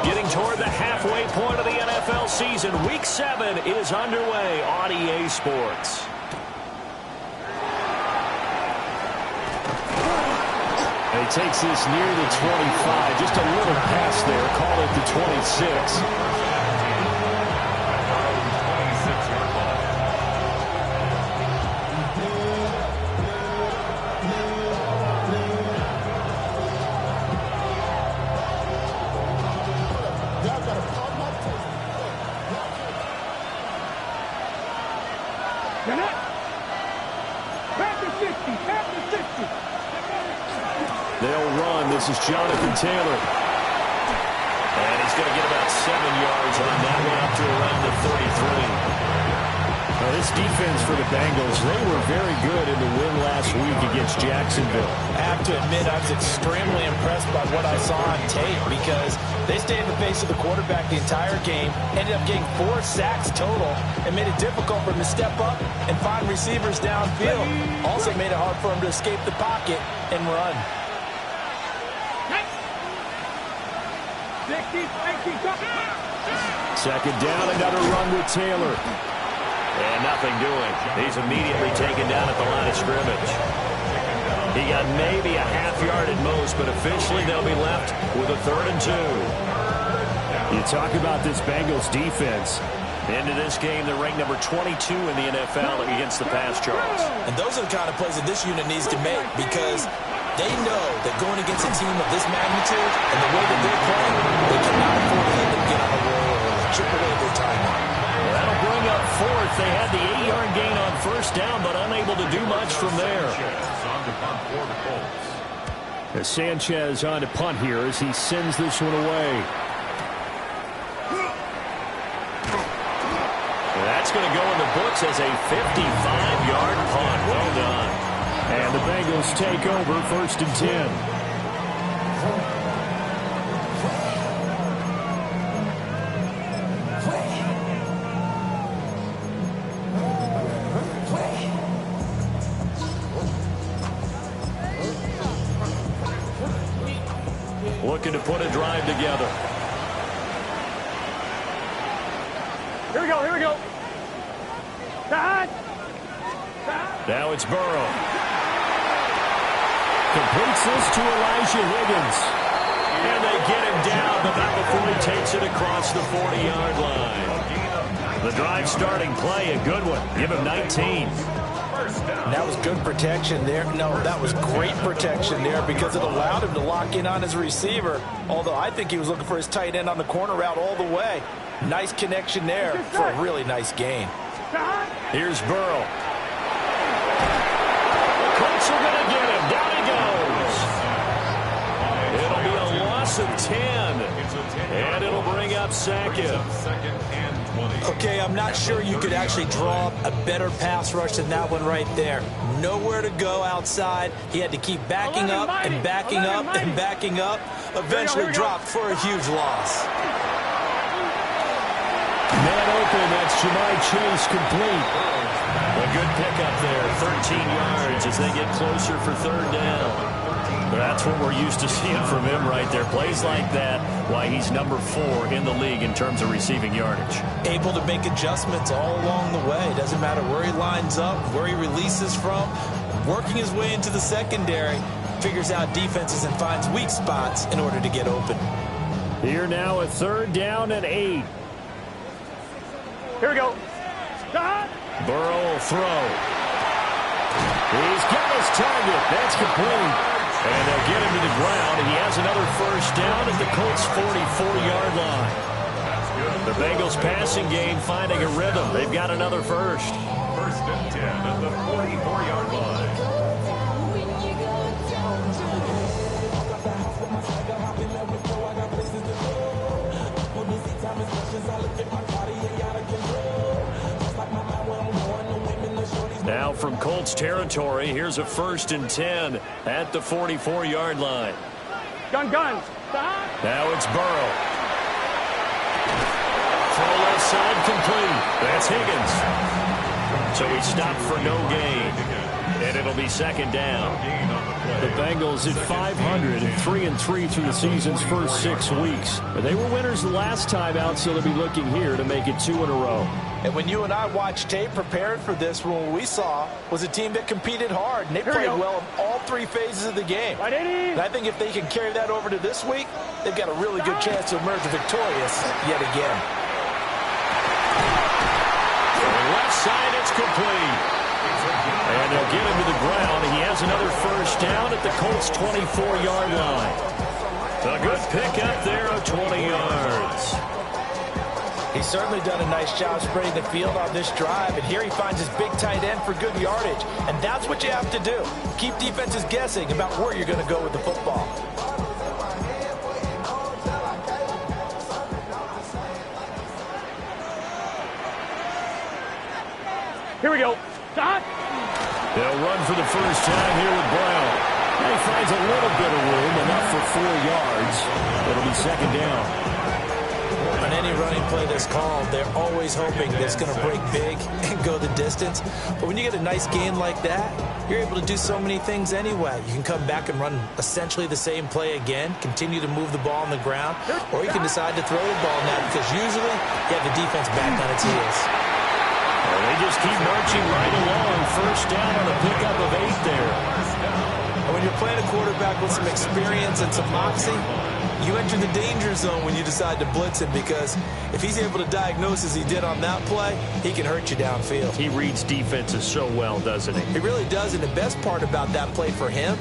Getting toward the halfway point of the NFL season, Week 7 is underway on EA Sports. And he takes this near the 25. Just a little pass there. Call it the 26. They'll run. This is Jonathan Taylor. And he's going to get about 7 yards on that one up to around the 33. Now, this defense for the Bengals, they were very good in the win last week against Jacksonville. I have to admit, I was extremely impressed by what I saw on tape because they stayed in the face of the quarterback the entire game, ended up getting 4 sacks total, and made it difficult for him to step up and find receivers downfield. Also made it hard for him to escape the pocket and run. Second down, another run with Taylor. And nothing doing. He's immediately taken down at the line of scrimmage. He got maybe a half yard at most, but officially they'll be left with a 3rd and 2. You talk about this Bengals defense. Into this game, they're ranked number 22 in the NFL against the pass, Charles. And those are the kind of plays that this unit needs to make because they know that going against a team of this magnitude and the way that they're playing, they cannot afford to let them get on a roll or chip away their time. Well, that'll bring up 4th. They had the 8-yard gain on 1st down, but unable to do much from there. As Sanchez on to punt here as he sends this one away. That's going to go in the books as a 55-yard punt. Well done. And the Bengals take over 1st and 10. Looking to put a drive together. Here we go, here we go. Now it's Burrow. Completes this to Elijah Higgins. And they get him down, but not before he takes it across the 40-yard line. The drive starting play, a good one. Give him 19. That was good protection there. No, that was great protection there because it allowed him to lock in on his receiver. Although I think he was looking for his tight end on the corner route all the way. Nice connection there for a really nice gain. Here's Burrow. The Colts are going to get him. Down he goes. It'll be a loss of 10. And it'll bring up second. Okay, I'm not sure you could actually draw up a better pass rush than that one right there. Nowhere to go outside. He had to keep backing up and backing up and backing up. Eventually dropped for a huge loss. Man open, that's Jamar Chase complete. A good pickup there, 13 yards as they get closer for 3rd down. That's what we're used to seeing from him right there. Plays like that, why he's number 4 in the league in terms of receiving yardage. Able to make adjustments all along the way. Doesn't matter where he lines up, where he releases from. Working his way into the secondary, figures out defenses and finds weak spots in order to get open. Here now, a 3rd down and 8. Here we go. Burrow will throw. He's got his target. That's complete. And they'll get him to the ground, and he has another 1st down at the Colts' 44-yard line. The Bengals passing game finding a rhythm. They've got another 1st. 1st and 10 at the 44-yard line. Now from Colts territory, here's a 1st and 10 at the 44-yard line. Gun. Now it's Burrow. Throw left side complete. That's Higgins. So he stopped for no gain. And it'll be 2nd down. The Bengals at 500 and 3-3 through the season's first 6 weeks. They were winners the last time out, so they'll be looking here to make it 2 in a row. And when you and I watched tape prepared for this, what we saw was a team that competed hard, and they played well in all 3 phases of the game. And I think if they can carry that over to this week, they've got a really good chance to emerge victorious yet again. Left side, it's complete. And they'll get him to the ground. He has another first down at the Colts' 24-yard line. A good pickup there of 20 yards. He's certainly done a nice job spreading the field on this drive, and here he finds his big tight end for good yardage. And that's what you have to do. Keep defenses guessing about where you're going to go with the football. Here we go. Stop. They'll run for the first time here with Brown. And he finds a little bit of room, enough for 4 yards. It'll be second down. On any running play that's called, they're always hoping that it's going to break big and go the distance. But when you get a nice gain like that, you're able to do so many things anyway. You can come back and run essentially the same play again, continue to move the ball on the ground, or you can decide to throw the ball now because usually you have the defense back on its heels. Well, they just keep marching right along. First down on a pickup of 8 there. And when you're playing a quarterback with some experience and some moxie, you enter the danger zone when you decide to blitz him, because if he's able to diagnose as he did on that play, he can hurt you downfield. He reads defenses so well, doesn't he? He really does, and the best part about that play for him,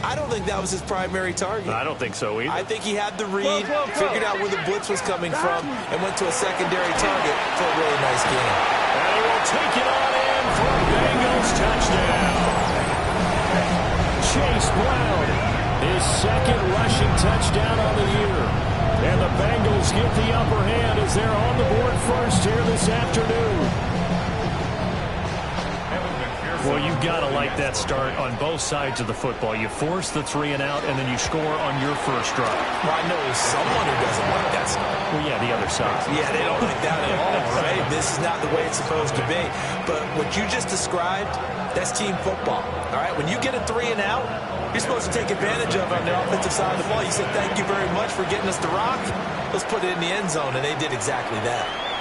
I don't think that was his primary target. I don't think so either. I think he had the read, figured out where the blitz was coming from, and went to a secondary target for a really nice game. And he will take it on in for a Bengals touchdown. Chase Brown, his second rushing touchdown on the year. And the Bengals get the upper hand as they're on the board first here this afternoon. Well, you've got to like that start on both sides of the football. You force the 3 and out, and then you score on your first drive. Well, I know someone who doesn't like that start. Well, yeah, the other side. Yeah, they don't like that at all, right? This is not the way it's supposed to be. But what you just described, that's team football, all right? When you get a 3 and out, you're supposed to take advantage of it on the offensive side of the ball. You said, thank you very much for getting us the rock. Let's put it in the end zone, and they did exactly that.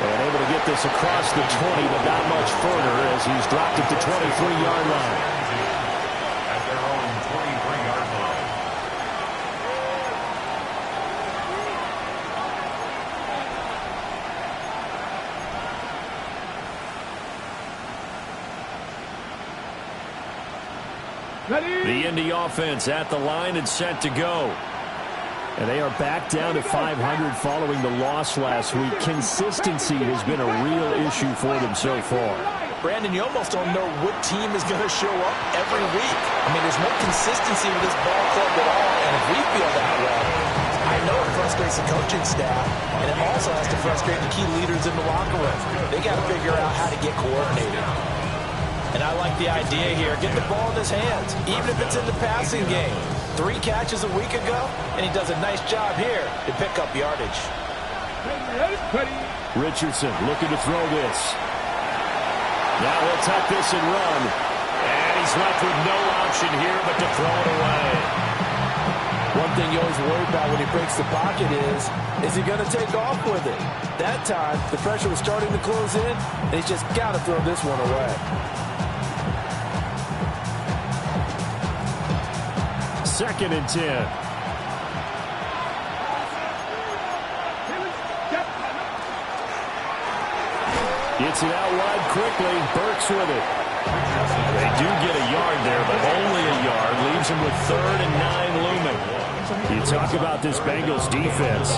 And able to get this across the 20, but not much further as he's dropped it to 23-yard line. At their own 23-yard line. The Indy offense at the line and set to go. And they are back down to 500 following the loss last week. Consistency has been a real issue for them so far. Brandon, you almost don't know what team is going to show up every week. I mean, there's no consistency with this ball club at all, and if we feel that way, I know it frustrates the coaching staff, and it also has to frustrate the key leaders in the locker room. They got to figure out how to get coordinated. And I like the idea here. Get the ball in his hands, even if it's in the passing game. 3 catches a week ago, and he does a nice job here to pick up yardage. Richardson looking to throw this. Now he'll tuck this and run. And he's left with no option here but to throw it away. One thing you always worry about when he breaks the pocket is he going to take off with it? That time, the pressure was starting to close in, and he's just got to throw this one away. Second and 10. Gets it out wide quickly. Burks with it. They do get a yard there, but only a yard. Leaves them with 3rd and 9 looming. You talk about this Bengals defense.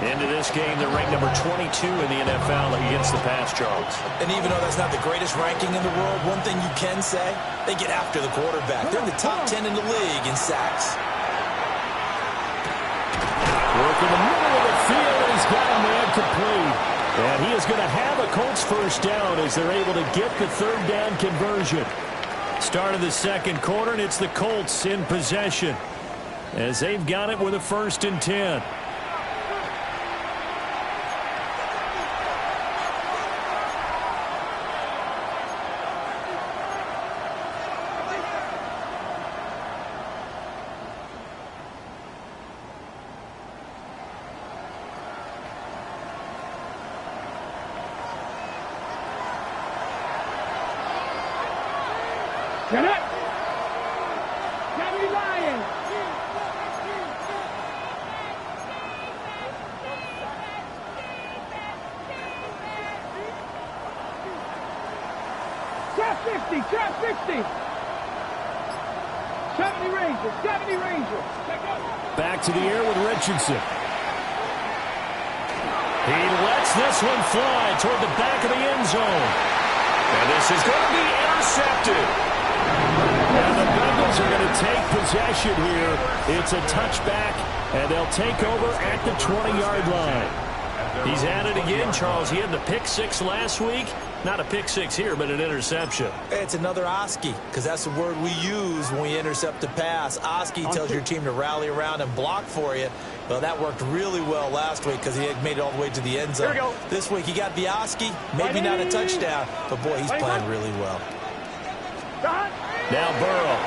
Into this game, they're ranked number 22 in the NFL against the pass, Charles. And even though that's not the greatest ranking in the world, one thing you can say, they get after the quarterback. They're in the top 10 in the league in sacks. Work in the middle of the field, and he's got a man complete. And he is going to have a Colts first down as they're able to get the 3rd down conversion. Start of the second quarter, and it's the Colts in possession as they've got it with a 1st and 10. Get it. Johnny Ryan. Trap 50, trap 50. 70 Rangers, 70 Rangers. Back to the air with Richardson. He lets this one fly toward the back of the end zone. And this is going to be intercepted. And the Bengals are going to take possession here. It's a touchback, and they'll take over at the 20-yard line. He's at it again, Charles. He had the pick six last week. Not a pick six here, but an interception. It's another Oski, because that's the word we use when we intercept a pass. Oski tells your team to rally around and block for you. Well, that worked really well last week because he had made it all the way to the end zone. This week he got the Oski, maybe not a touchdown, but boy, he's playing really well. Now Burrow.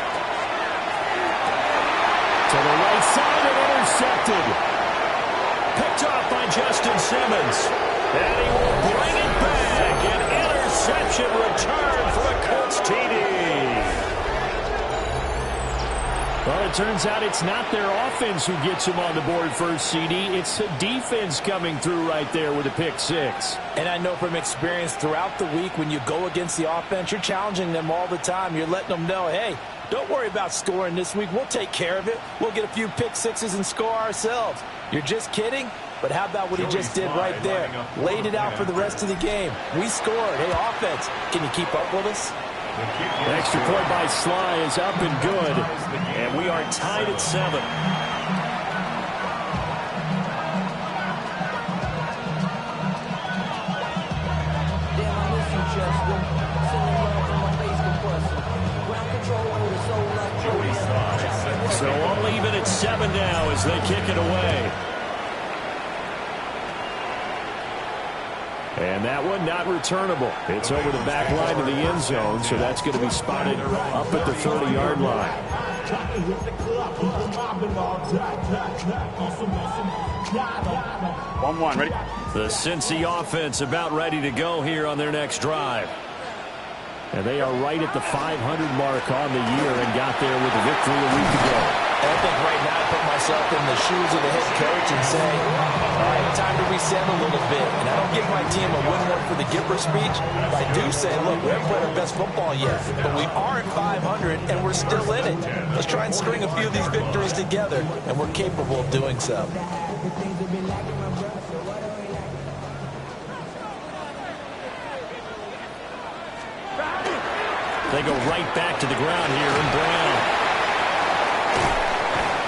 To the right side and intercepted. Picked off by Justin Simmons. And he will bring it back. An interception return for a Colts TD. Well, it turns out it's not their offense who gets them on the board first, CD. It's the defense coming through right there with a pick six. And I know from experience throughout the week when you go against the offense, you're challenging them all the time. You're letting them know, hey, don't worry about scoring this week. We'll take care of it. We'll get a few pick sixes and score ourselves. You're just kidding? But how about what he just did right there? Laid it out for the rest of the game. We scored. Hey, offense, can you keep up with us? Extra point by Sly is up and good. And we are tied at 7. So all even at 7 now as they kick it away. And that one not returnable. It's over the back line of the end zone, so that's going to be spotted up at the 40-yard line. 1-1, ready? The Cincy offense about ready to go here on their next drive. And they are right at the 500 mark on the year and got there with a victory a week ago. I think right now I put myself in the shoes of the head coach and say, all right, time to reset a little bit. And I don't give my team a win one for the Gipper speech, but I do say, look, we haven't played our best football yet, but we are at 500 and we're still in it. Let's try and string a few of these victories together, and we're capable of doing so. They go right back to the ground here in Brown.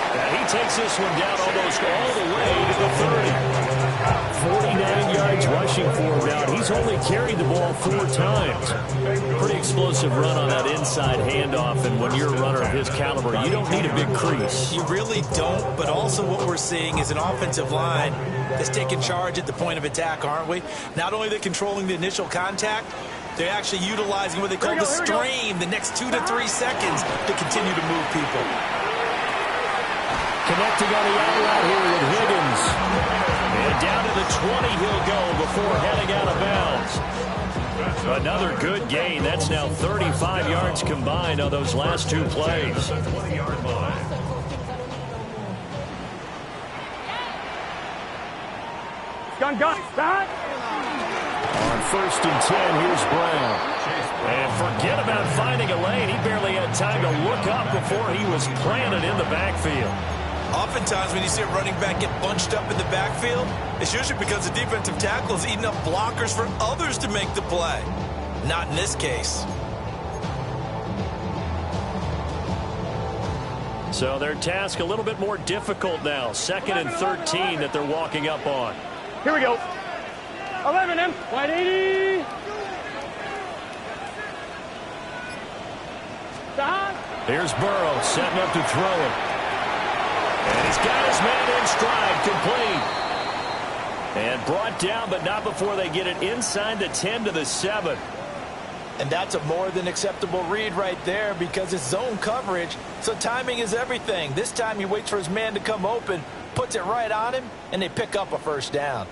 And he takes this one down almost all the way to the 30. 49 yards rushing for him now. He's only carried the ball 4 times. Pretty explosive run on that inside handoff, and when you're a runner of his caliber, you don't need a big crease. You really don't, but also what we're seeing is an offensive line that's taking charge at the point of attack, aren't we? Not only are they controlling the initial contact, they're actually utilizing what they call the stream, the next 2 to 3 seconds to continue to move people. Connecting on the out route here with Higgins. And down to the 20 he'll go before heading out of bounds. Another good gain. That's now 35 yards combined on those last 2 plays. Gun, start. On 1st and 10, here's Brown. And forget about finding a lane. He barely had time to look up before he was planted in the backfield. Oftentimes when you see a running back get bunched up in the backfield, it's usually because the defensive tackle is eating up blockers for others to make the play. Not in this case. So their task a little bit more difficult now. 2nd and 13 that they're walking up on. Here we go. 11 M. Wide 80. Stop. Here's Burrow setting up to throw it. And he's got his man in stride, complete. And brought down, but not before they get it inside the 10 to the 7. And that's a more than acceptable read right there because it's zone coverage, so timing is everything. This time he waits for his man to come open, puts it right on him, and they pick up a 1st down.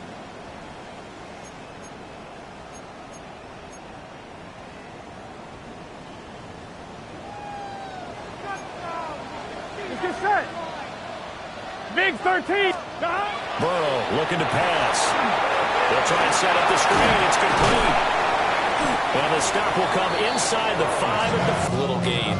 Just set. Big 13. Burrow looking to pass. They'll try and set up the screen. It's complete. And the stop will come inside the 5 at the little gain.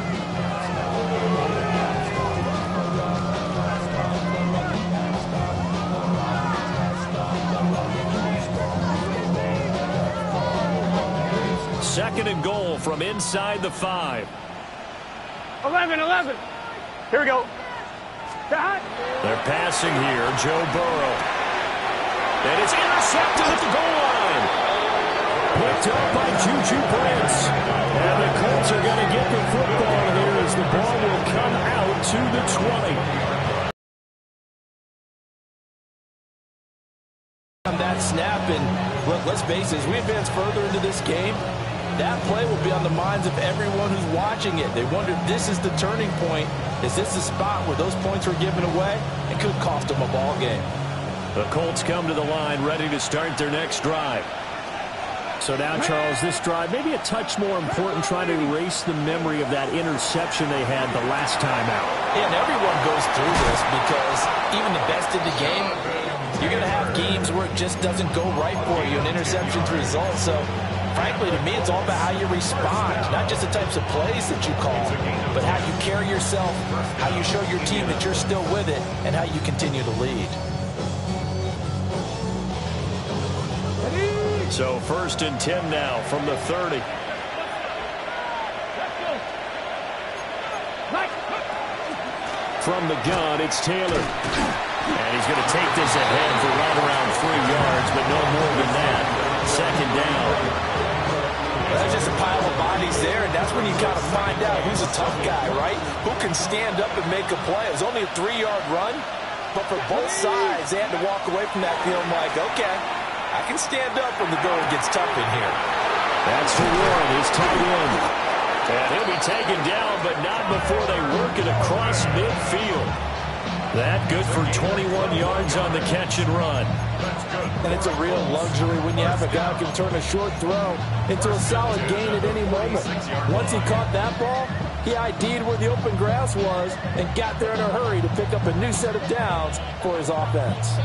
Second and goal from inside the 5. 11. Here we go. They're passing here. Joe Burrow. And it's intercepted at the goal line. Picked up by Juju Brents. And the Colts are going to get the football here as the ball will come out to the 20. On that snap, and look, let's face it, as we advance further into this game, that play will be on the minds of everyone who's watching it. They wonder if this is the turning point. Is this the spot where those points were given away? It could cost them a ball game. The Colts come to the line ready to start their next drive. So now, Charles, this drive maybe a touch more important, trying to erase the memory of that interception they had the last time out. Yeah, and everyone goes through this because even the best in the game, you're going to have games where it just doesn't go right for you, and interceptions result. So, frankly, to me, it's all about how you respond, not just the types of plays that you call, but how you carry yourself, how you show your team that you're still with it, and how you continue to lead. So 1st and 10 now from the 30. From the gun, it's Taylor. And he's going to take this ahead for right around 3 yards, but no more than that. Second down. That's just a pile of bodies there, and that's when you kind of find out who's a tough guy, right? Who can stand up and make a play. It was only a 3-yard run, but for both sides, they had to walk away from that feeling like, okay, I can stand up when the going gets tough in here. That's for Warren, his tight end. And he'll be taken down, but not before they work it across midfield. That good for 21 yards on the catch and run. And it's a real luxury when you have a guy who can turn a short throw into a solid gain at any moment. Once he caught that ball, he ID'd where the open grass was and got there in a hurry to pick up a new set of downs for his offense.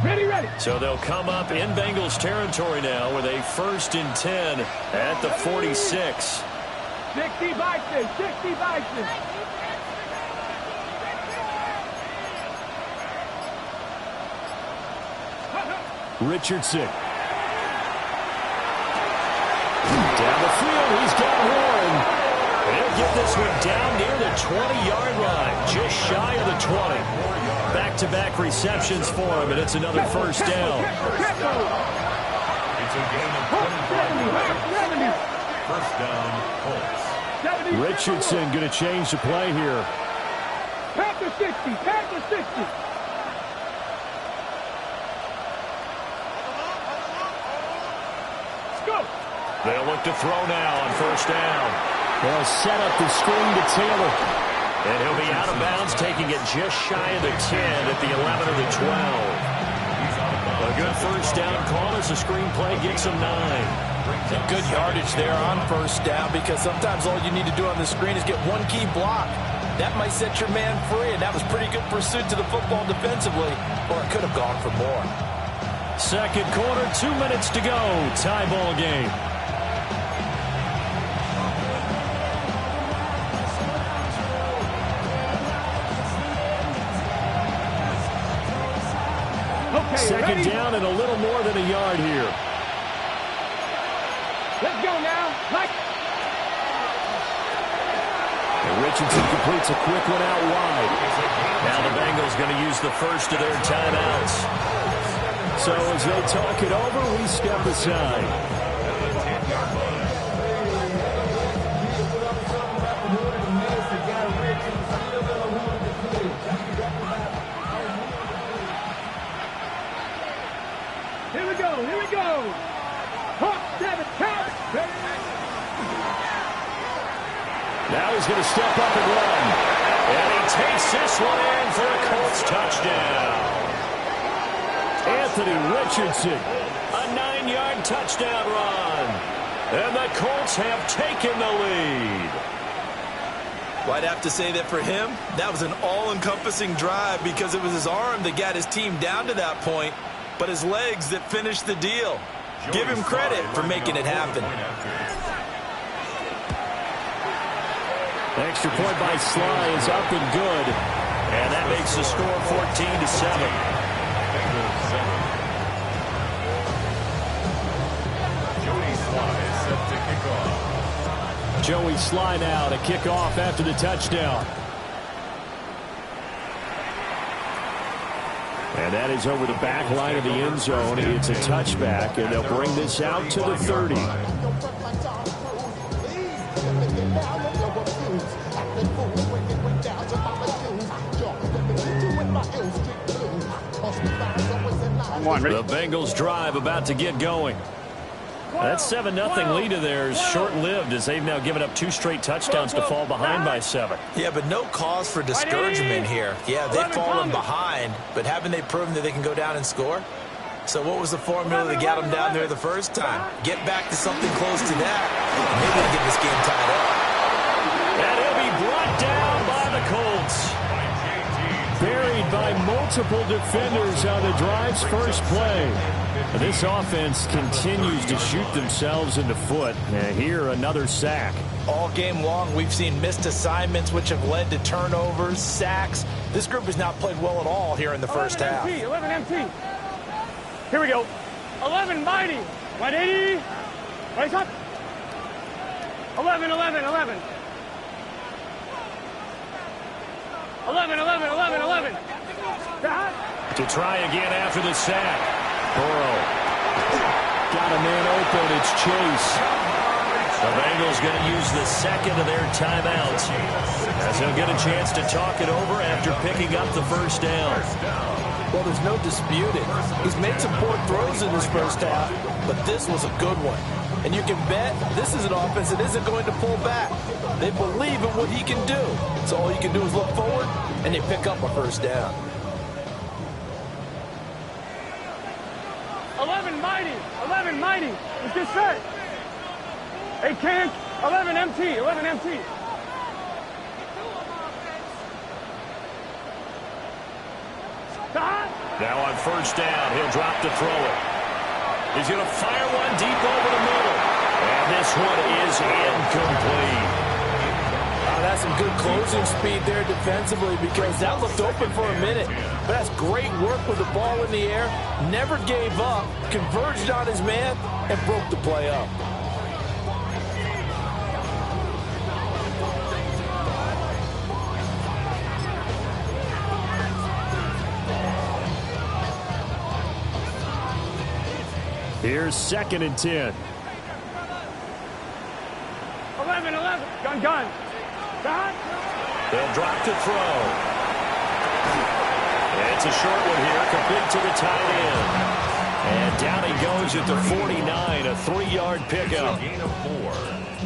Ready. So they'll come up in Bengals territory now with a 1st and 10 at the 46. 60 Bison. Richardson. Down the field, he's got Warren. He'll get this one down near the 20-yard line, just shy of the 20. Back-to-back receptions for him, and it's another 1st down. It's a gain of 25. 1st down, Colts. Richardson going to change the play here. Pack to 60. They'll look to throw now on 1st down. They'll set up the screen to Taylor. And he'll be out of bounds, taking it just shy of the 10 at the 11 or the 12. A good 1st down call as the screenplay gets him 9. And good yardage there on 1st down, because sometimes all you need to do on the screen is get one key block. That might set your man free, and that was pretty good pursuit to the football defensively, or it could have gone for more. Second quarter, 2 minutes to go. Tie ball game. Second down and a little more than a yard here. Let's go now. And Richardson completes a quick one out wide. Now the Bengals going to use the first of their timeouts. So as they talk it over, we step aside. Here we go. Hawk 7, count. Now he's going to step up and run. And he takes this one in for a Colts touchdown. Anthony Richardson. A 9-yard touchdown run. And the Colts have taken the lead. Well, I'd have to say that for him, that was an all-encompassing drive because it was his arm that got his team down to that point, but his legs that finished the deal. Give him credit for making it happen. Extra point by Sly is up and good. And that makes the score 14-7. Joey Sly now to kick off after the touchdown. And that is over the back line of the end zone. It's a touchback, and they'll bring this out to the 30. The Bengals drive about to get going. That 7-0 lead of theirs short-lived as they've now given up 2 straight touchdowns to fall behind by 7. Yeah, but no cause for discouragement here. Yeah, they've fallen behind, but haven't they proven that they can go down and score? So what was the formula that got them down there the first time? Get back to something close to that, and maybe they'll get this game tied up. And he'll be brought down by the Colts. Buried by multiple defenders on the drive's first play. This offense continues to shoot themselves in the foot. And here, another sack. All game long, we've seen missed assignments, which have led to turnovers, sacks. This group has not played well at all here in the first half. 11 MT. Here we go. 11 mighty. 180. Right up. 11, 11, 11. 11, 11, 11, 11. To try again after the sack. Burrow. Got a man open. It's Chase. The Bengals going to use the second of their timeouts as they'll get a chance to talk it over after picking up the first down. Well, there's no disputing. He's made some poor throws in this first half, but this was a good one. And you can bet this is an offense that isn't going to pull back. They believe in what he can do. So all you can do is look forward, and they pick up a first down. 11 mighty. 11 mighty. Let's get set. Hey, Cam. 11 MT. 11 MT. Now on first down, he'll drop to throw it. He's going to fire one deep over the middle. And this one is incomplete. That's some good closing speed there defensively because that looked open for a minute. But that's great work with the ball in the air. Never gave up, converged on his man, and broke the play up. Here's 2nd and 10. 11, 11. Gun. They'll drop to throw. It's a short one here, complete to the tight end. And down he goes at the 49, a 3-yard pickup.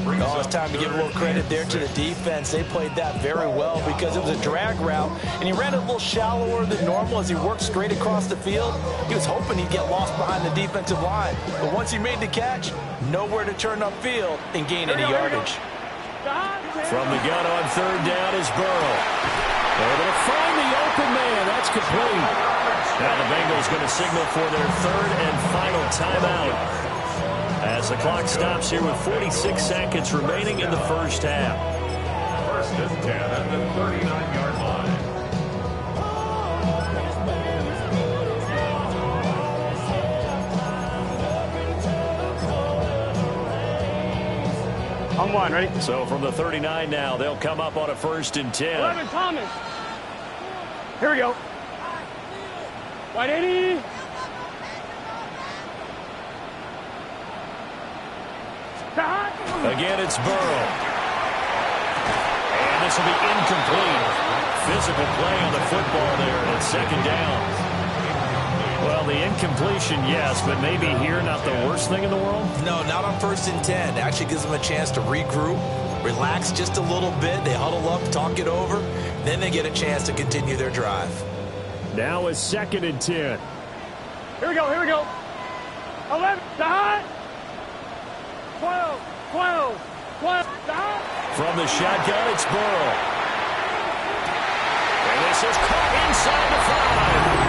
Oh, it's time to give a little credit there to the defense. They played that very well because it was a drag route, and he ran it a little shallower than normal as he worked straight across the field. He was hoping he'd get lost behind the defensive line, but once he made the catch, nowhere to turn upfield and gain any yardage. From the gun on third down is Burrow. Able to find the open man. That's complete. Now the Bengals going to signal for their third and final timeout as the clock stops here with 46 seconds remaining in the first half. First and 10 at the 39-yard line. On one, ready? So from the 39 now, they'll come up on a 1st and 10. 11 Thomas. Here we go. 180. Again, it's Burrow. And this will be incomplete. Physical play on the football there, and it's 2nd down. Well, the incompletion, yes, but maybe here not the worst thing in the world? No, not on 1st and 10. It actually gives them a chance to regroup, relax just a little bit. They huddle up, talk it over. Then they get a chance to continue their drive. Now is 2nd and 10. Here we go. 11. Dot. 12. 12. 12. Dot. From the shotgun, it's Burrow. is caught inside the 5.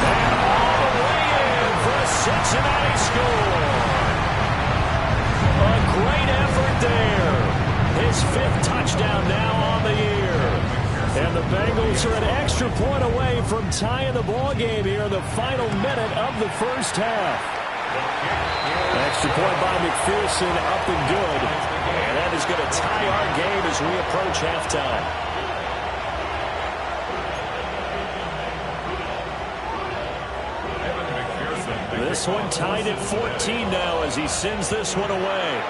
And all the way in for a Cincinnati score. A great effort there. His 5th touchdown now on the year. And the Bengals are an extra point away from tying the ball game here in the final minute of the first half. Extra point by McPherson, up and good. And that is going to tie our game as we approach halftime. This one tied at 14 now as he sends this one away.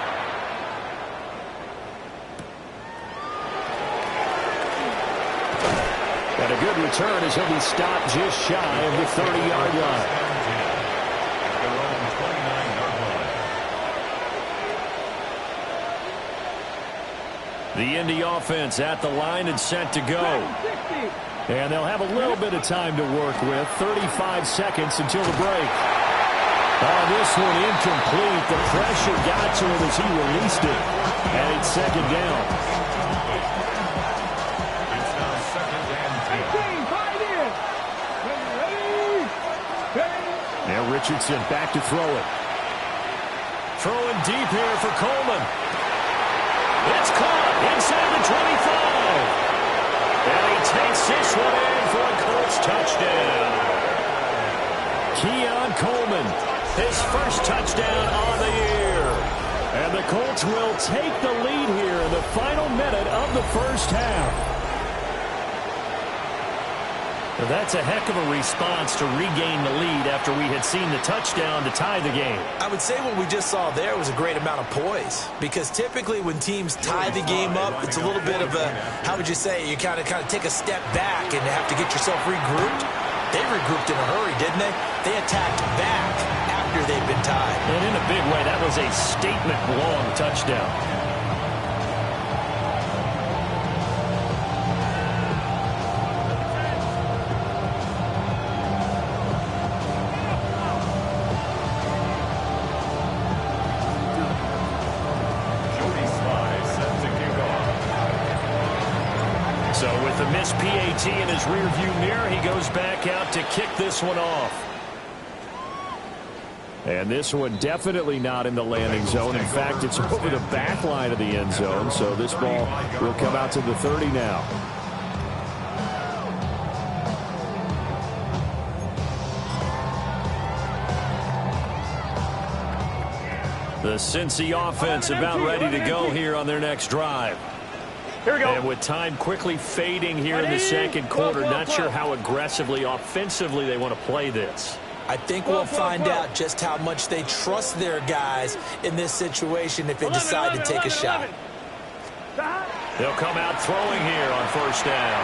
And a good return as he'll be stopped just shy of the 30-yard line. The Indy offense at the line and set to go. And they'll have a little bit of time to work with. 35 seconds until the break. Oh, this one incomplete. The pressure got to him as he released it. And it's second down. It's now second and 10. Now Richardson back to throw it. Throwing deep here for Coleman. It's caught inside the 25. And he takes this one in for a Colts touchdown. Keon Coleman, his first touchdown on the year. And the Colts will take the lead here in the final minute of the first half. That's a heck of a response to regain the lead after we had seen the touchdown to tie the game. I would say what we just saw there was a great amount of poise, because typically when teams tie the game up, it's a little bit of a, how would you say, you kind of take a step back and have to get yourself regrouped. They regrouped in a hurry, didn't they? They attacked back after they've been tied. And in a big way, that was a statement-long touchdown. So with the missed PAT in his rearview mirror, he goes back out to kick this one off. And this one definitely not in the landing zone. In fact, it's over the back line of the end zone. So this ball will come out to the 30 now. The Cincy offense about ready to go here on their next drive. Here we go. And with time quickly fading here in the second quarter, not sure how aggressively, offensively they want to play this. I think we'll find out just how much they trust their guys in this situation if they decide to take a shot. They'll come out throwing here on first down.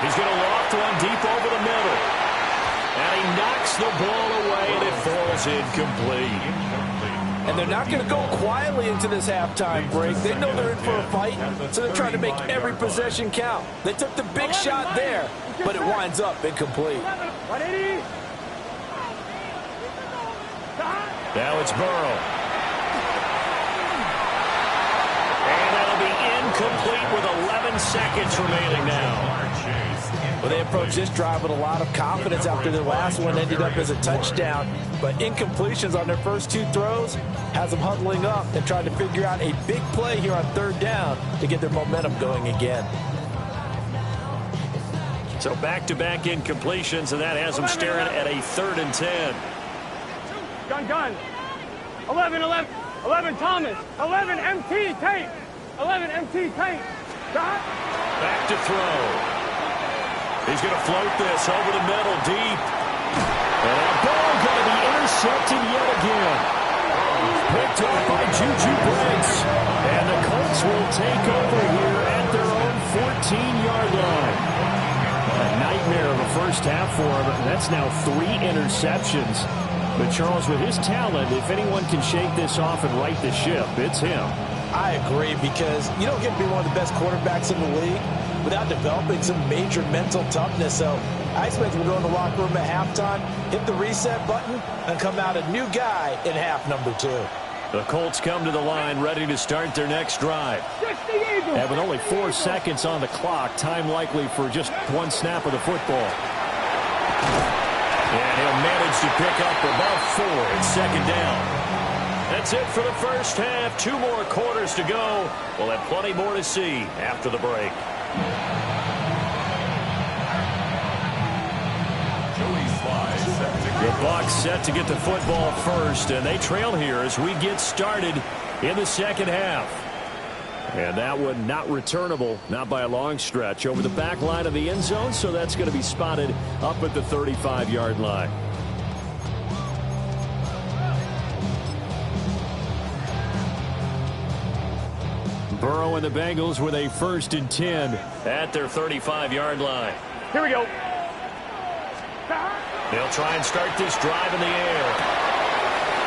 He's going to loft one deep over the middle. And he knocks the ball away, and it falls incomplete. And they're not going to go quietly into this halftime break. They know they're in for a fight, so they're trying to make every possession count. They took the big shot there, but it winds up incomplete. Now it's Burrow. And that'll be incomplete with 11 seconds remaining now. Well, they approached this drive with a lot of confidence after their last one ended up as a touchdown. But incompletions on their first two throws has them huddling up and trying to figure out a big play here on third down to get their momentum going again. So back-to-back incompletions, and that has them staring at a 3rd and 10. Gun. 11 Thomas. 11 MT Tate. 11 MT Tate. Back to throw. He's going to float this over the middle, deep. And that ball going to be intercepted yet again. Picked up by Juju Brents. And the Colts will take over here at their own 14-yard line. A nightmare of a first half for him. That's now 3 interceptions. But Charles, with his talent, if anyone can shake this off and right the ship, it's him. I agree, because you don't get to be one of the best quarterbacks in the league without developing some major mental toughness. So I expect him to go in the locker room at halftime, hit the reset button, and come out a new guy in half number 2. The Colts come to the line ready to start their next drive. And with only 4 seconds on the clock, time likely for just one snap of the football. And he'll manage to pick up about 4 at second down. That's it for the first half. 2 more quarters to go. We'll have plenty more to see after the break. The Bucs set to get the football first, and they trail here as we get started in the second half. And that one not returnable, not by a long stretch, over the back line of the end zone, so that's going to be spotted up at the 35-yard line. Burrow and the Bengals with a 1st and 10 at their 35-yard line. Here we go. They'll try and start this drive in the air.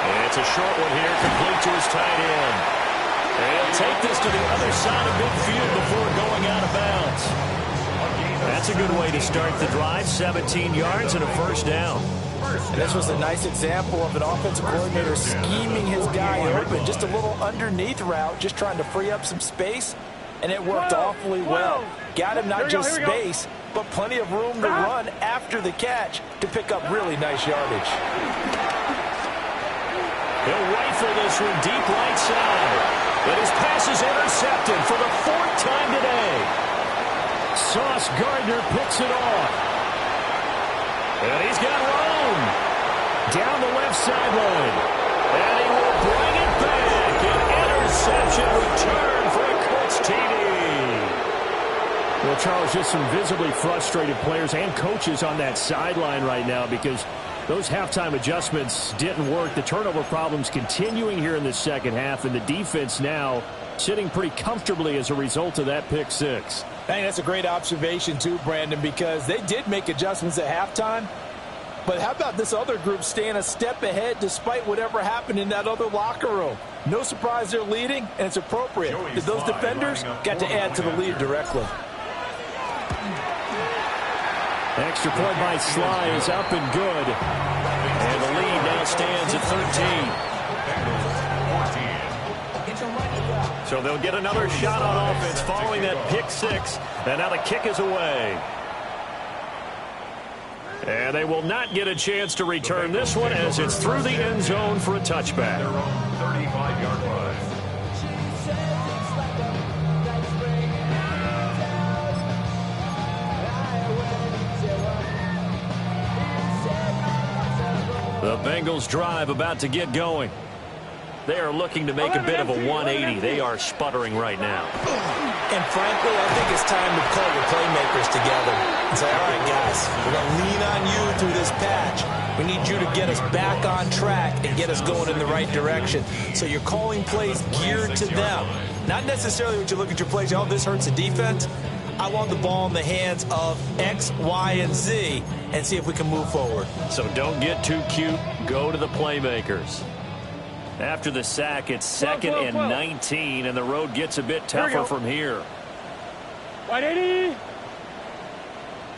And it's a short one here, complete to his tight end. And he'll take this to the other side of midfield before going out of bounds. That's a good way to start the drive, 17 yards and a 1st down. And this was a nice example of an offensive coordinator scheming his guy open. Just a little underneath route, just trying to free up some space, and it worked awfully well. Got him not just space, but plenty of room to run after the catch to pick up really nice yardage. He'll rifle this one deep right side. And his pass is intercepted for the 4th time today. Sauce Gardner picks it off. And he's got room down the left sideline. And he will bring it back. An interception return for a Colts TD. Well, Charles, just some visibly frustrated players and coaches on that sideline right now because those halftime adjustments didn't work. The turnover problems continuing here in the second half, and the defense now sitting pretty comfortably as a result of that pick 6. I think that's a great observation too, Brandon, because they did make adjustments at halftime. But how about this other group staying a step ahead despite whatever happened in that other locker room? No surprise they're leading, and it's appropriate. Those defenders got to add to the lead directly. Extra point by Sly is up and good. And the lead now stands at 13. So they'll get another shot on offense following that pick 6. And now the kick is away. And they will not get a chance to return this one as it's through the end zone for a touchback. 35-yard line. The Bengals drive about to get going. They are looking to make a bit of a 180. They are sputtering right now. And frankly, I think it's time to call your playmakers together and say, all right, guys, we're going to lean on you through this patch. We need you to get us back on track and get us going in the right direction. So you're calling plays geared to them. Not necessarily when you look at your plays, oh, this hurts the defense. I want the ball in the hands of X, Y, and Z and see if we can move forward. So don't get too cute. Go to the playmakers. After the sack, it's 2nd and 19, and the road gets a bit tougher from here. 180.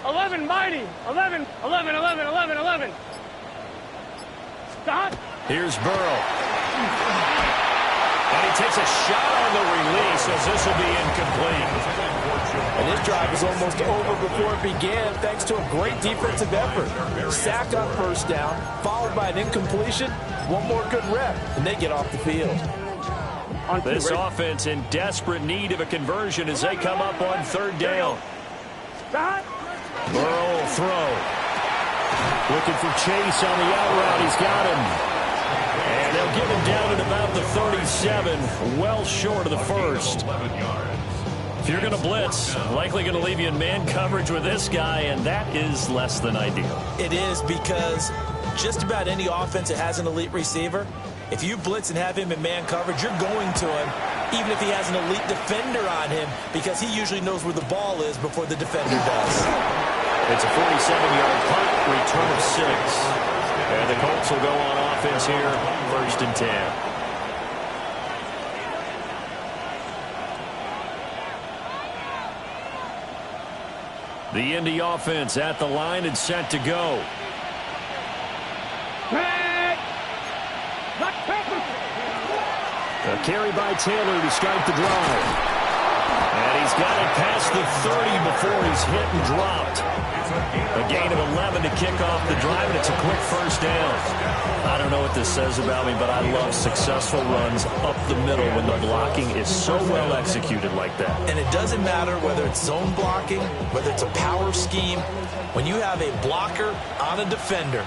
11, mighty. 11, 11, 11, 11, 11. Stop. Here's Burrow. And he takes a shot on the release as this will be incomplete. And this drive was almost over before it began thanks to a great defensive effort. Sack on 1st down, followed by an incompletion. One more good rep, and they get off the field. This offense in desperate need of a conversion as they come up on 3rd down. Burrow will throw. Looking for Chase on the out route. He's got him. And they'll give him down at about the 37, well short of the 1st. If you're going to blitz, likely going to leave you in man coverage with this guy, and that is less than ideal. It is because just about any offense that has an elite receiver, if you blitz and have him in man coverage, you're going to him, even if he has an elite defender on him, because he usually knows where the ball is before the defender does. It's a 47-yard punt, return of 6. And the Colts will go on offense here, 1st and 10. The Indy offense at the line and set to go. carry by Taylor to start the drive. And he's got it past the 30 before he's hit and dropped. A gain of 11 to kick off the drive, and it's a quick first down. I don't know what this says about me, but I love successful runs up the middle when the blocking is so well executed like that. And it doesn't matter whether it's zone blocking, whether it's a power scheme. When you have a blocker on a defender,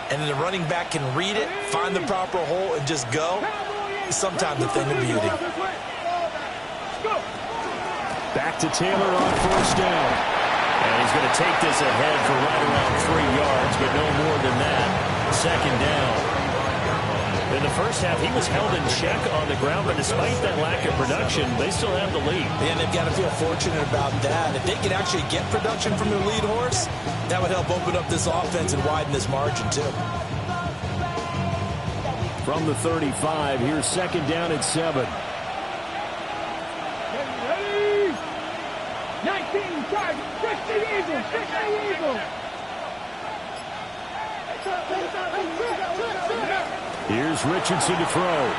and then the running back can read it, find the proper hole, and just go, it's sometimes a thing of beauty. Back to Taylor on first down. And he's going to take this ahead for right around 3 yards, but no more than that. Second down. In the first half, he was held in check on the ground, but despite that lack of production, they still have the lead. And they've got to feel fortunate about that. If they could actually get production from their lead horse, that would help open up this offense and widen this margin, too. From the 35, here's second down at 7. 19 targets, 60 Eagles, 60 Eagles. Here's Richardson to throw.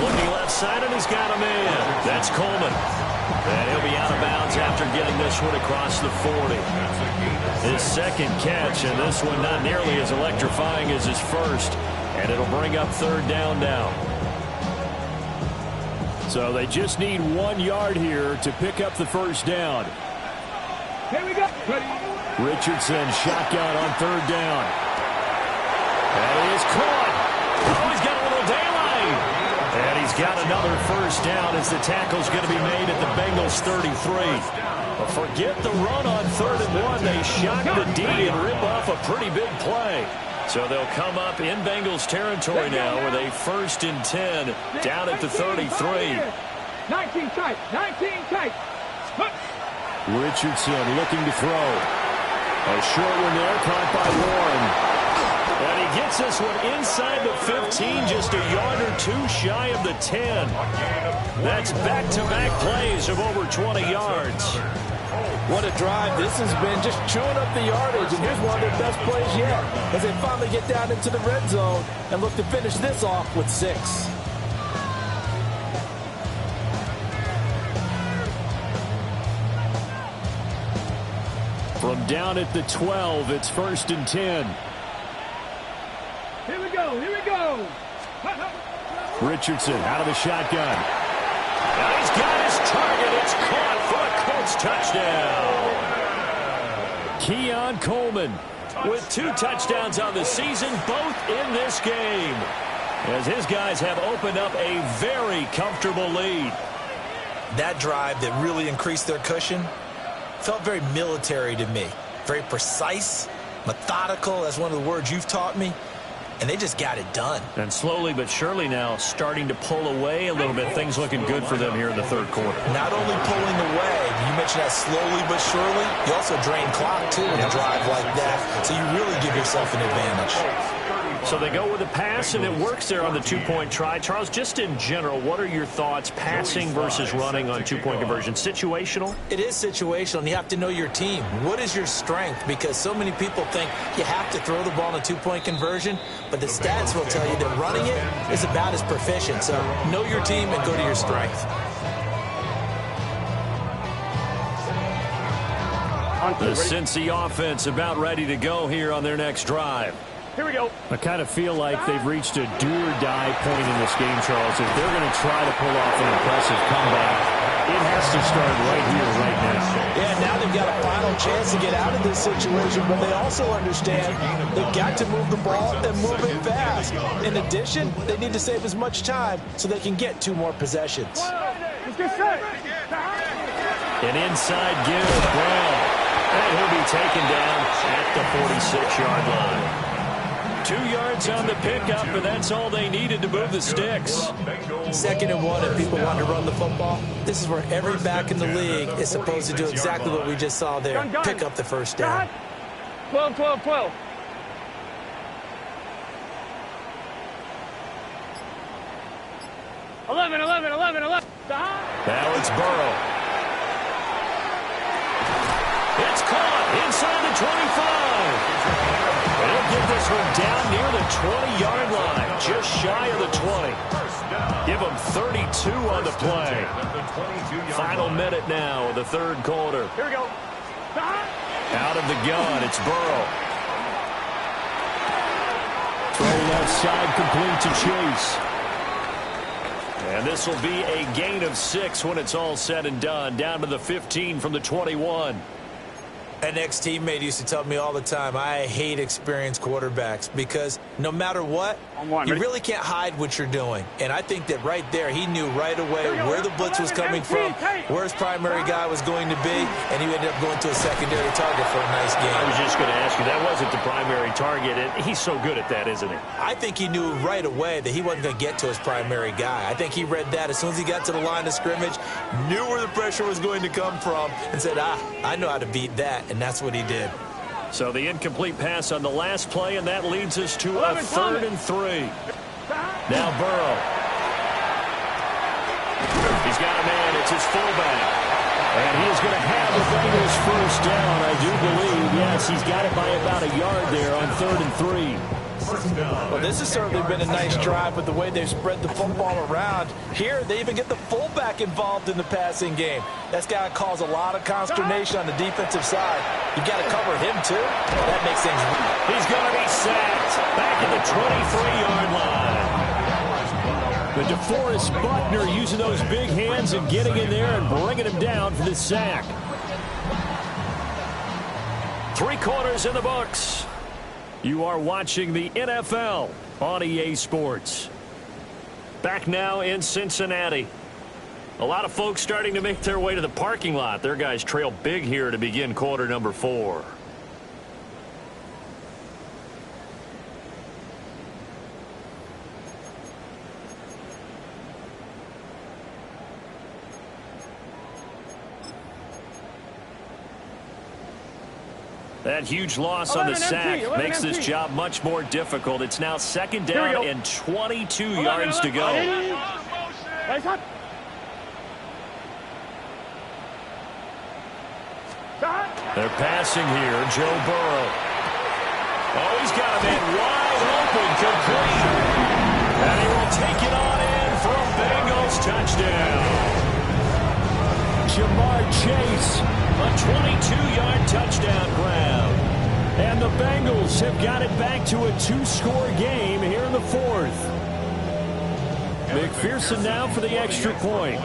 Looking left side, and he's got a man. That's Coleman. And he'll be out of bounds after getting this one across the 40. His second catch, and this one not nearly as electrifying as his first. And it'll bring up third down now. So they just need 1 yard here to pick up the first down. Here we go. Richardson shotgun on third down. And he is caught. Oh, he's got a little daylight. And he's got another first down as the tackle's going to be made at the Bengals 33. But forget the run on 3rd and 1. They shock the D and rip off a pretty big play. So they'll come up in Bengals territory now with a 1st and 10 down at the 33. 19 tight, 19 tight. Richardson looking to throw. A short one there, caught by Warren. And he gets this one inside the 15, just a yard or two shy of the 10. That's back-to-back plays of over 20 yards. What a drive this has been, just chewing up the yardage, and here's one of their best plays yet as they finally get down into the red zone and look to finish this off with 6. From down at the 12, it's 1st and 10. Here we go, here we go. Richardson out of the shotgun. Now he's got his target. It's caught for a Colts touchdown. Keon Coleman with 2 touchdowns on the season, both in this game, as his guys have opened up a very comfortable lead. That drive that really increased their cushion felt very military to me. Very precise, methodical, that's one of the words you've taught me. And they just got it done. And slowly but surely now starting to pull away a little bit. Things looking good for them here in the 3rd quarter. Not only pulling away, you mentioned that slowly but surely, you also drain clock too in a drive like that. So you really give yourself an advantage. So they go with a pass, and it works there on the 2-point try. Charles, just in general, what are your thoughts passing versus running on 2-point conversion? Situational? It is situational, and you have to know your team. What is your strength? Because so many people think you have to throw the ball in a 2-point conversion, but the stats will tell you that running it is about as proficient. So know your team and go to your strength. The Cincy offense about ready to go here on their next drive. Here we go. I kind of feel like they've reached a do-or-die point in this game, Charles. If they're going to try to pull off an impressive comeback, it has to start right here, right now. Yeah, now they've got a final chance to get out of this situation, but they also understand they've got to move the ball and move it fast. In addition, they need to save as much time so they can get 2 more possessions. Let's get set. An inside give, Brown. And he'll be taken down at the 46-yard line. 2 yards on the pickup, but that's all they needed to move the sticks. 2nd and 1, if people want to run the football, this is where every back in the league is supposed to do exactly what we just saw there, pick up the first down. 12, 12, 12. Eleven. Now it's Burrow. It's caught inside the 25. He'll get this this one down near the 20-yard line, just shy of the 20. Give them 32 on the play. Final minute now of the third quarter. Here we go. Out of the gun, it's Burrow. Throw left side, complete to Chase. And this will be a gain of 6 when it's all said and done. Down to the 15 from the 21. An ex-teammate used to tell me all the time, I hate experienced quarterbacks because no matter what, you really can't hide what you're doing. And I think that right there, he knew right away where the blitz was coming from, where his primary guy was going to be, and he ended up going to a secondary target for a nice game. I was just going to ask you, that wasn't the primary target, and he's so good at that, isn't he? I think he knew right away that he wasn't going to get to his primary guy. I think he read that as soon as he got to the line of scrimmage, knew where the pressure was going to come from, and said, I know how to beat that. And that's what he did. So the incomplete pass on the last play, and that leads us to a 3rd and 3. Now Burrow. He's got a man. It's his fullback. And he is going to have the Bengals first down, I do believe. Yes, he's got it by about a yard there on 3rd and 3. Well, this has certainly been a nice drive with the way they've spread the football around. Here, they even get the fullback involved in the passing game. That's got to cause a lot of consternation on the defensive side. You've got to cover him, too. That makes things... He's going to be sacked back at the 23-yard line. But DeForest Buckner using those big hands and getting in there and bringing him down for the sack. 3 quarters in the books. You are watching the NFL on EA Sports. Back now in Cincinnati. A lot of folks starting to make their way to the parking lot. Their guys trail big here to begin quarter number 4. That huge loss on the sack makes this job much more difficult. It's now 2nd down and 22 yards to go. They're passing here. Joe Burrow. Oh, he's got a man wide open, complete. And he will take it on in for a Bengals touchdown. Jamar Chase. A 22-yard touchdown grab. And the Bengals have got it back to a 2-score game here in the 4th. McPherson now for the extra point.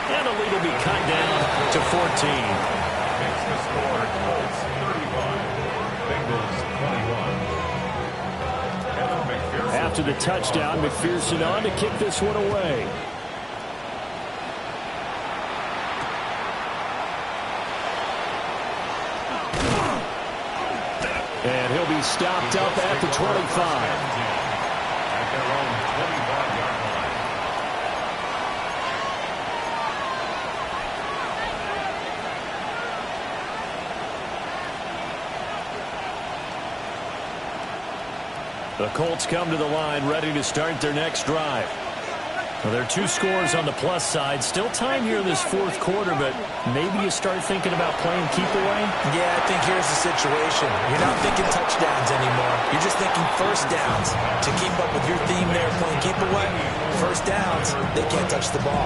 And the lead will be cut down to 14. Makes the score Colts 35, Bengals 21. After the touchdown, McPherson on to kick this one away. And he'll be stopped up at the 25. At their own 25-yard line. The Colts come to the line ready to start their next drive. Well, there are 2 scores on the plus side. Still time here in this 4th quarter, but maybe you start thinking about playing keep away? Yeah, I think here's the situation. You're not thinking touchdowns anymore. You're just thinking first downs. To keep up with your theme there, playing keep away, first downs, they can't touch the ball.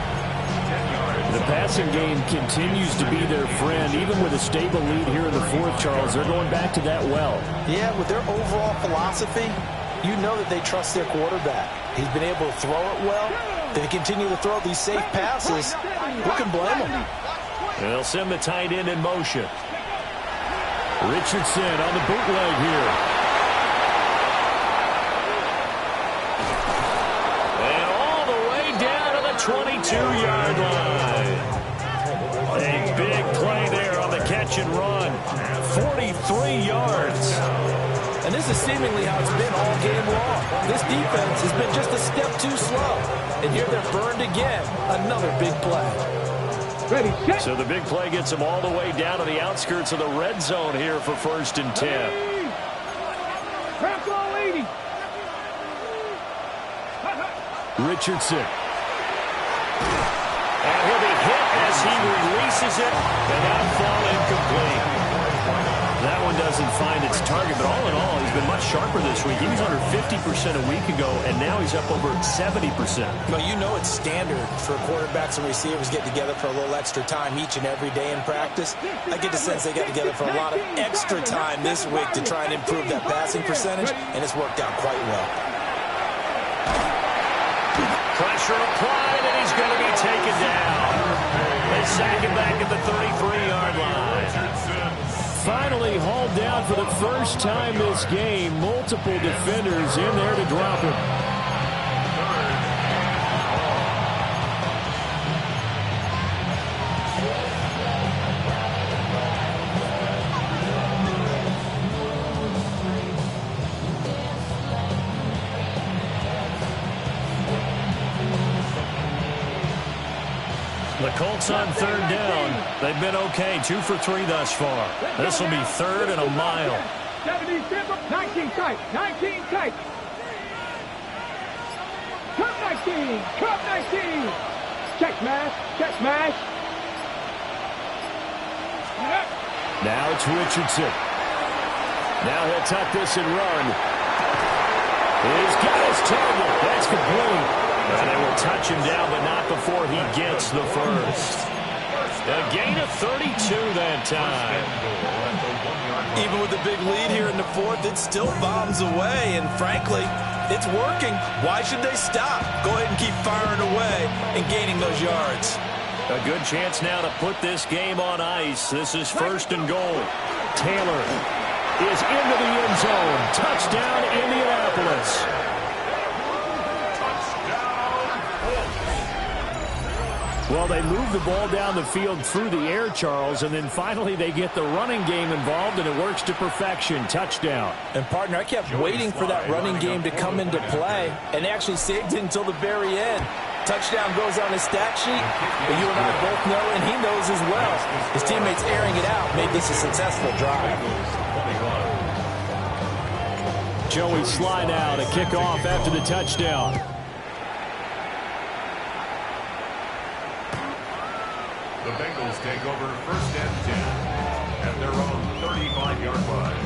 The passing game continues to be their friend. Even with a stable lead here in the 4th, Charles, they're going back to that well. Yeah, with their overall philosophy, you know that they trust their quarterback. He's been able to throw it well. They continue to throw these safe passes. Who can blame them? They'll send the tight end in motion. Richardson on the bootleg here. And all the way down to the 22-yard line. A big play there on the catch and run. 43 yards. And this is seemingly how it's been all game long. This defense has been just a step too slow. And here they're burned again. Another big play. Ready, set. So the big play gets them all the way down to the outskirts of the red zone here for 1st and 10. Crack all 80. Richardson. And he'll be hit as he releases it. And that'll fall incomplete. That one doesn't find its target, but all in all, he's been much sharper this week. He was under 50% a week ago, and now he's up over 70%. Well, you know it's standard for quarterbacks and receivers get together for a little extra time each and every day in practice. I get the sense they got together for a lot of extra time this week to try and improve that passing percentage, and it's worked out quite well. Pressure applied, and he's going to be taken down. They sack him back at the 33-yard line. Finally hauled down for the first time this game. Multiple defenders in there to drop him. The Colts on third down. They've been okay, 2 for 3 thus far. This will be third and a mile. 19 tight, 19 tight. Cut 19, cut 19. Check smash. Now it's Richardson. Now he'll tuck this and run. He's got his target. That's complete. And they will touch him down, but not before he gets the first. A gain of 32 that time. Even with the big lead here in the fourth, it still bombs away, and frankly, it's working. Why should they stop? Go ahead and keep firing away and gaining those yards. A good chance now to put this game on ice. This is first and goal. Taylor is into the end zone. Touchdown, Indianapolis. Well, they move the ball down the field through the air, Charles, and then finally they get the running game involved, and it works to perfection. Touchdown. And, partner, I kept waiting for that running game to come into play, and they actually saved it until the very end. Touchdown goes on his stat sheet, but you and I both know, and he knows as well, his teammates airing it out made this a successful drive. Joey Sly now to kick off after the touchdown. The Bengals take over first and 10 at their own 35-yard line.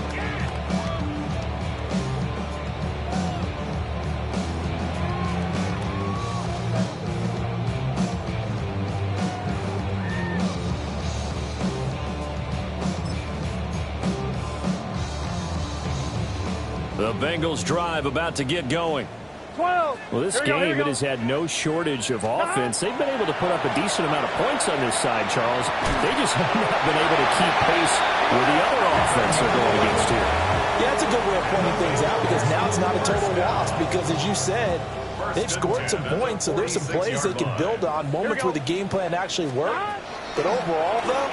The Bengals drive about to get going. 12. Well, this game, it has had no shortage of offense. They've been able to put up a decent amount of points on this side, Charles. They just have not been able to keep pace with the other offense they're going against here. Yeah, that's a good way of pointing things out, because now it's not a total loss, because as you said, they've scored some points, so there's some plays they can build on, moments where the game plan actually worked. But overall, though,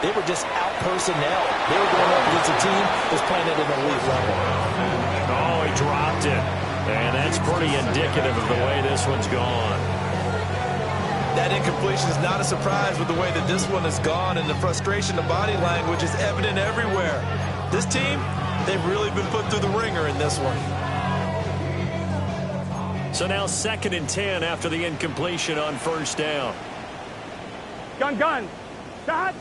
they were just out-personnel. They were going up against a team that was playing at an elite level. Oh, he dropped it. And that's pretty indicative of the way this one's gone. That incompletion is not a surprise with the way that this one has gone, and the frustration, the body language is evident everywhere. This team, they've really been put through the ringer in this one. So now 2nd and 10 after the incompletion on first down. Gun. Stop.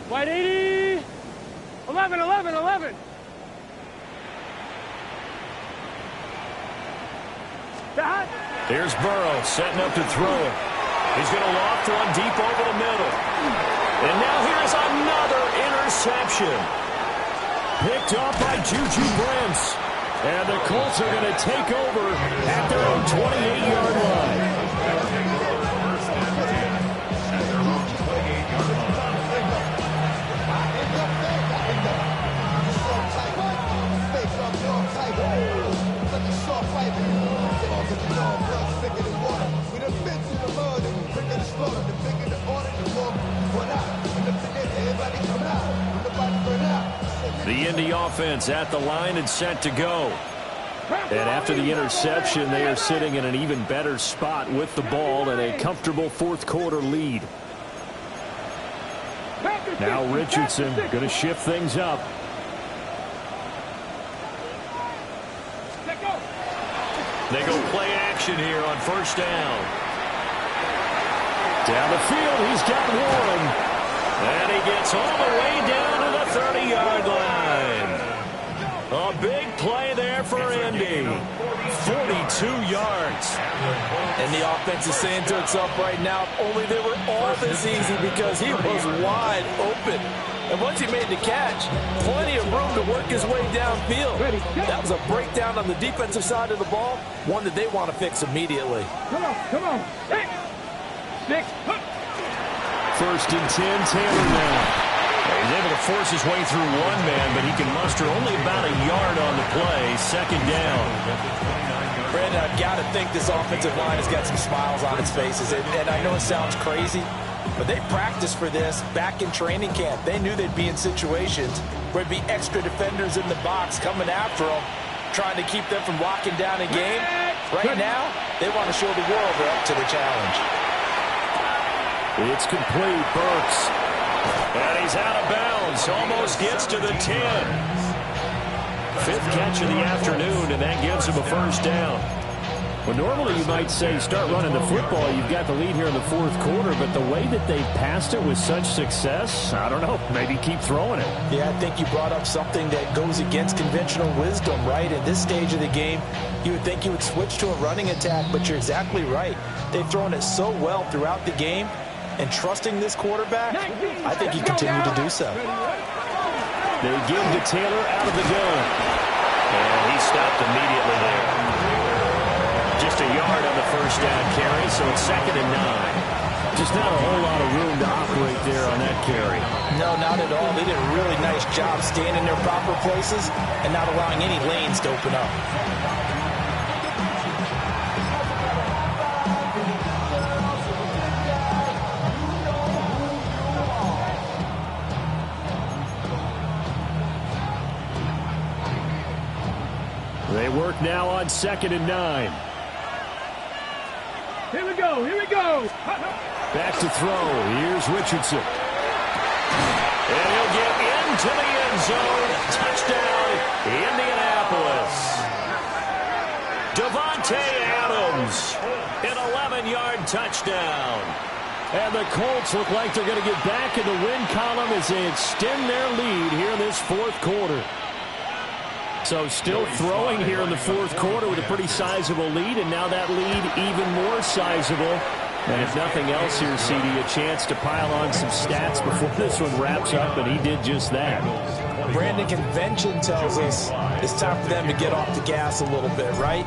Wide 80. 11. Stop. Here's Burrow setting up to throw it. He's going to loft one deep over the middle. And now here's another interception. Picked off by Juju Brents. And the Colts are going to take over at their own 28-yard line. The Indy offense at the line and set to go. And after the interception, they are sitting in an even better spot with the ball and a comfortable fourth-quarter lead. Now Richardson going to shift things up. They go play action here on first down. Down the field, he's got one. And he gets all the way down to the 30-yard line. A big play there for Indy. 42 yards. And the offense is saying to itself right now, if only they were all this easy, because he was wide open. And once he made the catch, plenty of room to work his way downfield. That was a breakdown on the defensive side of the ball, one that they want to fix immediately. Come on. 6. First and 10, Taylor now. He's able to force his way through one man, but he can muster only about a yard on the play. Second down. Brandon, I've got to think this offensive line has got some smiles on its faces. And I know it sounds crazy, but they practiced for this back in training camp. They knew they'd be in situations where there'd be extra defenders in the box coming after them, trying to keep them from locking down a game. Right now, they want to show the world they're up to the challenge. It's complete. Burks. And he's out of bounds. Almost gets to the 10. Fifth catch of the afternoon, and that gives him a first down. Well, normally you might say start running the football. You've got the lead here in the fourth quarter, but the way that they've passed it with such success, I don't know, maybe keep throwing it. Yeah, I think you brought up something that goes against conventional wisdom, right? At this stage of the game, you would think you would switch to a running attack, but you're exactly right. They've thrown it so well throughout the game, and trusting this quarterback, I think you continue to do so. They give to Taylor out of the gun. And he stopped immediately there. Just a yard on the first down carry, so it's 2nd and 9. Just not a whole lot of room to operate there on that carry. No, not at all. They did a really nice job staying in their proper places and not allowing any lanes to open up. They work now on 2nd and 9. Here we go. Back to throw. Here's Richardson. And he'll get into the end zone. Touchdown, Indianapolis. Devontae Adams, an 11-yard touchdown. And the Colts look like they're going to get back in the win column as they extend their lead here in this fourth quarter. So still throwing here in the fourth quarter with a pretty sizable lead, and now that lead even more sizable. And if nothing else here, CD, a chance to pile on some stats before this one wraps up, and he did just that. Brandon, convention tells us it's time for them to get off the gas a little bit, right?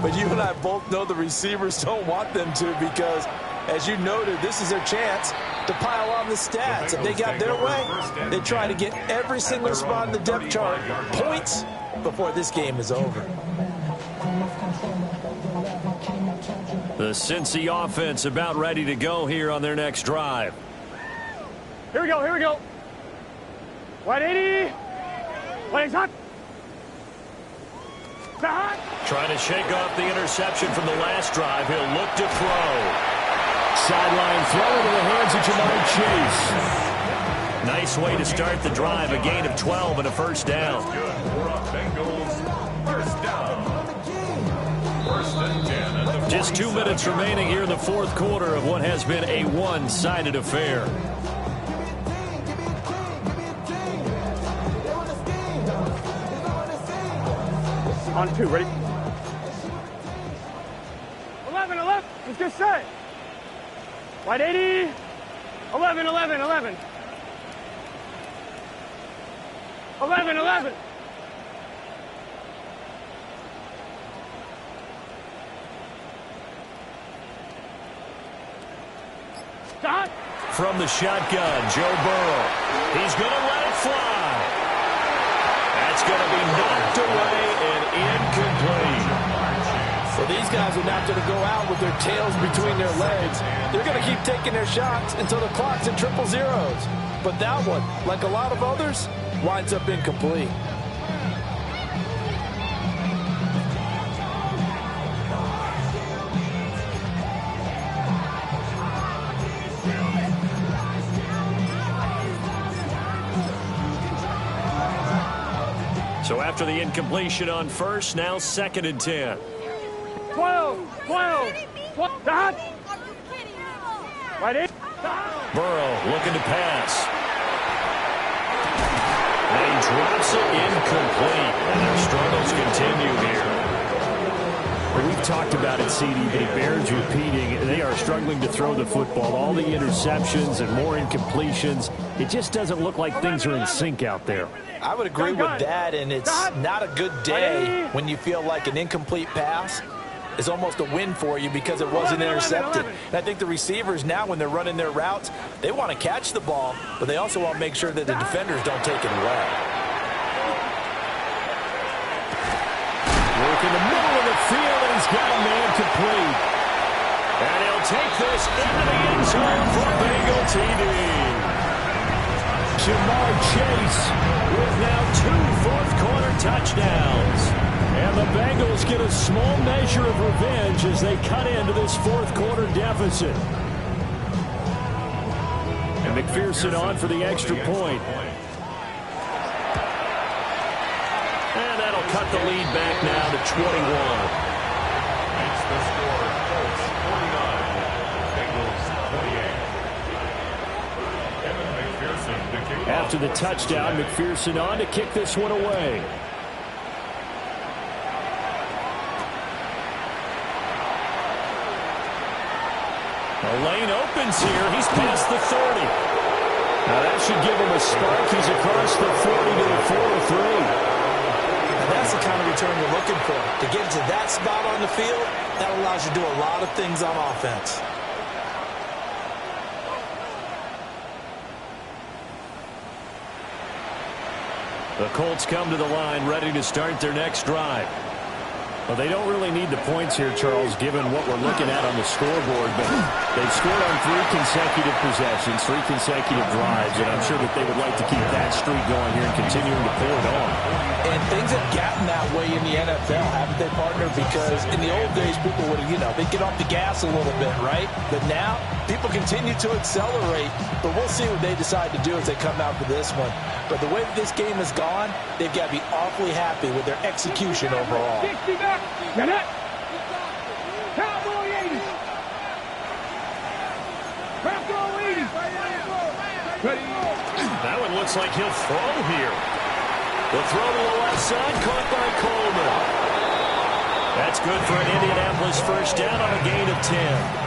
But you and I both know the receivers don't want them to, because, as you noted, this is their chance to pile on the stats. If they got their way, they try to get every single spot in the depth chart points before this game is over. The Cincy offense about ready to go here on their next drive. Here we go. Wide 80. Wide hot. Trying to shake off the interception from the last drive. He'll look to throw. Sideline throw into the hands of Jamar Chase. Nice way to start the drive. A gain of 12 and a first down. Just 2 minutes remaining here in the fourth quarter of what has been a one-sided affair. On 2, ready? 11. Let's get set. Wide 80. 11. 11. Stop. From the shotgun, Joe Burrow. He's going to let it fly. That's going to be knocked away and incomplete. Well, these guys are not going to go out with their tails between their legs. They're going to keep taking their shots until the clock's at triple zeros. But that one, like a lot of others, winds up incomplete. So after the incompletion on first, now 2nd and 10. 12. Stop. Wide 8. Burrow looking to pass. And he drops it incomplete. And their struggles continue here. Well, we've talked about it, CD, but it bears repeating. They are struggling to throw the football. All the interceptions and more incompletions. It just doesn't look like things are in sync out there. I would agree with that, and it's not a good day when you feel like an incomplete pass is almost a win for you because it wasn't intercepted. And I think the receivers now, when they're running their routes, they want to catch the ball, but they also want to make sure that the defenders don't take it away. Work in the middle of the field, and he's got a man complete. And he'll take this into the end zone for a Bengal TD. Jamar Chase with now 2 fourth-quarter touchdowns. And the Bengals get a small measure of revenge as they cut into this fourth-quarter deficit. And McPherson on for the extra point. And that'll cut the lead back now to 21. Makes the score Colts 49, Bengals 28. Kevin McPherson to kick off. After the touchdown, McPherson on to kick this one away. The lane opens here. He's past the 30. Now that should give him a spark. He's across the 40 to the 4-3. That's the kind of return you're looking for. To get to that spot on the field, that allows you to do a lot of things on offense. The Colts come to the line ready to start their next drive. Well, they don't really need the points here, Charles, given what we're looking at on the scoreboard. But they've scored on 3 consecutive possessions, 3 consecutive drives, and I'm sure that they would like to keep that streak going here and continuing to pull it on. And things have gotten that way in the NFL, haven't they, partner? Because in the old days, people would, they'd get off the gas a little bit, right? But now, people continue to accelerate. But we'll see what they decide to do as they come out for this one. But the way that this game has gone, they've got to be awfully happy with their execution overall. Got it. Cowboy 80. Cowboy 80. Ready. That one looks like he'll throw here. The throw to the left side, caught by Coleman. That's good for an Indianapolis first down on a gain of 10.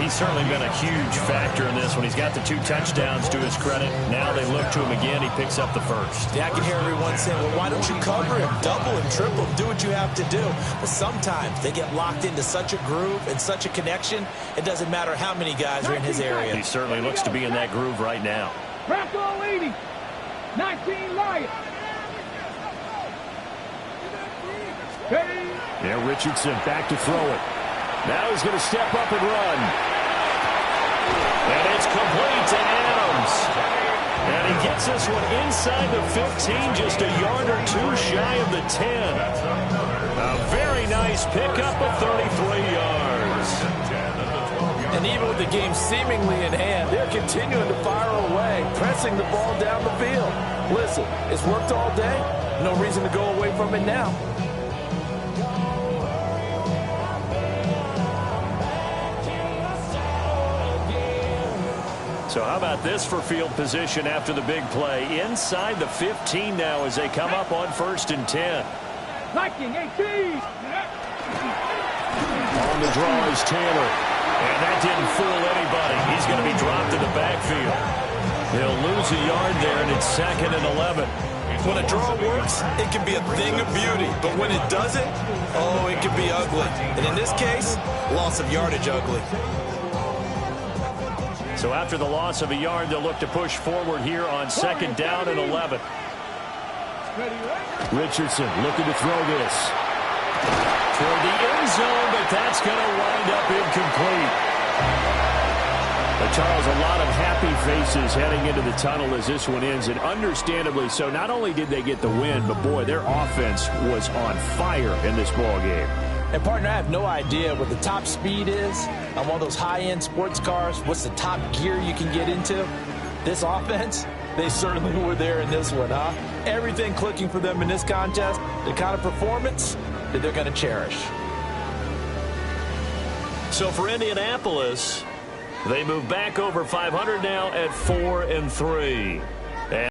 He's certainly been a huge factor in this one. He's got the 2 touchdowns to his credit. Now they look to him again. He picks up the first. Yeah, I can hear everyone saying, well, why don't you cover him? Double him, triple him, do what you have to do. But sometimes they get locked into such a groove and such a connection, it doesn't matter how many guys are in his area. He certainly looks to be in that groove right now. Bronco 80. 19 Lions. There, Richardson back to throw it. Now he's going to step up and run. And it's complete to Adams. And he gets this one inside the 15, just a yard or 2 shy of the 10. A very nice pickup of 33 yards. And even with the game seemingly in hand, they're continuing to fire away, pressing the ball down the field. Listen, it's worked all day. No reason to go away from it now. So how about this for field position after the big play? Inside the 15 now as they come up on 1st and 10. Viking 18. On the draw is Taylor. And that didn't fool anybody. He's going to be dropped in the backfield. He'll lose a yard there, and it's 2nd and 11. When a draw works, it can be a thing of beauty. But when it doesn't, oh, it can be ugly. And in this case, loss of yardage ugly. So after the loss of a yard, they'll look to push forward here on 2nd down and 11. Richardson looking to throw this. Toward the end zone, but that's going to wind up incomplete. But Charles, a lot of happy faces heading into the tunnel as this one ends, and understandably so. Not only did they get the win, but boy, their offense was on fire in this ball game. And, partner, I have no idea what the top speed is on one of those high-end sports cars. What's the top gear you can get into? This offense, they certainly were there in this one, huh? Everything clicking for them in this contest, the kind of performance that they're going to cherish. So for Indianapolis, they move back over 500 now at 4-3.